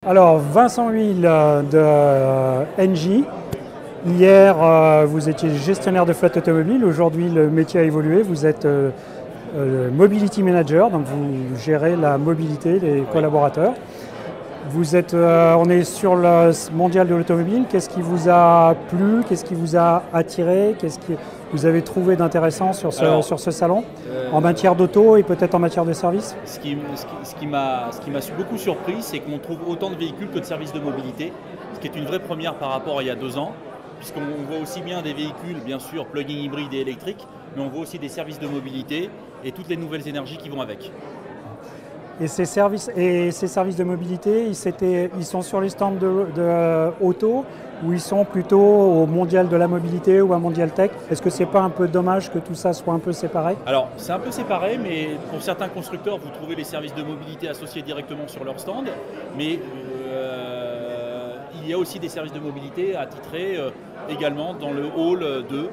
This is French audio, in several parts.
Alors, Vincent Huil de Engie. Hier, vous étiez gestionnaire de flotte automobile. Aujourd'hui, le métier a évolué. Vous êtes Mobility Manager, donc vous gérez la mobilité des collaborateurs. On est sur le mondial de l'automobile. Qu'est-ce qui vous a plu? Qu'est-ce qui vous a attiré? Qu'est-ce que vous avez trouvé d'intéressant sur ce salon, en matière d'auto et peut-être en matière de service? Ce qui m'a beaucoup surpris, c'est qu'on trouve autant de véhicules que de services de mobilité, ce qui est une vraie première par rapport à il y a 2 ans, puisqu'on voit aussi bien des véhicules, bien sûr, plug-in hybrides et électriques, mais on voit aussi des services de mobilité et toutes les nouvelles énergies qui vont avec. Et ces services de mobilité, ils sont sur les stands de auto ou ils sont plutôt au mondial de la mobilité ou à Mondial Tech? Est-ce que c'est pas un peu dommage que tout ça soit un peu séparé? Alors c'est un peu séparé, mais pour certains constructeurs, vous trouvez les services de mobilité associés directement sur leur stand, mais il y a aussi des services de mobilité attitrés également dans le hall 2.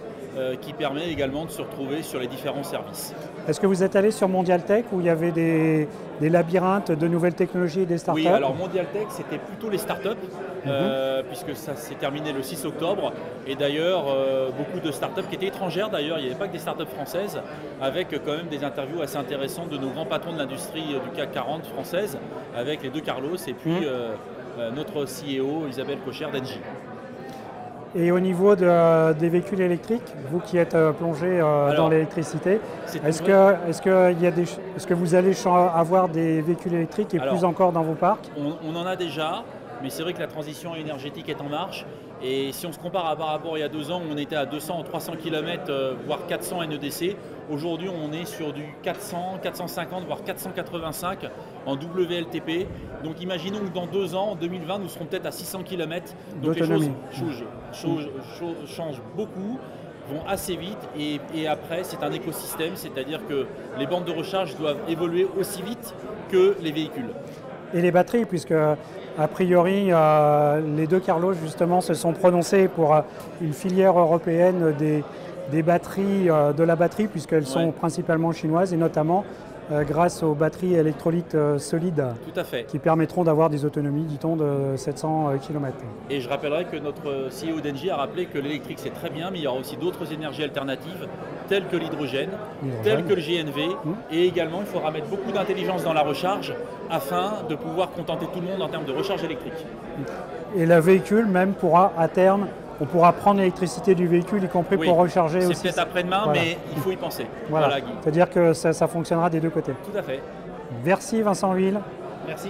Qui permet également de se retrouver sur les différents services. Est-ce que vous êtes allé sur Mondial Tech où il y avait des labyrinthes de nouvelles technologies et des startups? Oui, alors Mondial Tech, c'était plutôt les startups, puisque ça s'est terminé le 6 octobre. Et d'ailleurs, beaucoup de startups qui étaient étrangères d'ailleurs, il n'y avait pas que des startups françaises, avec quand même des interviews assez intéressantes de nos grands patrons de l'industrie du CAC 40 française, avec les deux Carlos et puis notre CEO Isabelle Cocher d'Engie. Et au niveau des véhicules électriques, vous qui êtes plongé dans l'électricité, est-ce que vous allez avoir des véhicules électriques et plus encore dans vos parcs? On en a déjà, mais c'est vrai que la transition énergétique est en marche. Et si on se compare par rapport à il y a 2 ans, où on était à 200 ou 300 km, voire 400 NEDC, aujourd'hui on est sur du 400, 450, voire 485 en WLTP. Donc imaginons que dans 2 ans, en 2020, nous serons peut-être à 600 km. Donc les choses changent beaucoup, vont assez vite et après c'est un écosystème, c'est-à-dire que les bandes de recharge doivent évoluer aussi vite que les véhicules. Et les batteries, puisque a priori les deux Carlos justement se sont prononcés pour une filière européenne des batteries, de la batterie, puisqu'elles sont principalement chinoises et notamment grâce aux batteries électrolytes solides. Tout à fait. Qui permettront d'avoir des autonomies, dit-on, de 700 km. Et je rappellerai que notre CEO d'Engie a rappelé que l'électrique c'est très bien, mais il y aura aussi d'autres énergies alternatives, telles que l'hydrogène, telles que le GNV, et également il faudra mettre beaucoup d'intelligence dans la recharge afin de pouvoir contenter tout le monde en termes de recharge électrique. Et le véhicule même pourra à terme, on pourra prendre l'électricité du véhicule, y compris pour recharger aussi. C'est peut-être après-demain, mais il faut y penser. Voilà. C'est-à-dire que ça fonctionnera des deux côtés. Tout à fait. Merci Vincent Huil. Merci.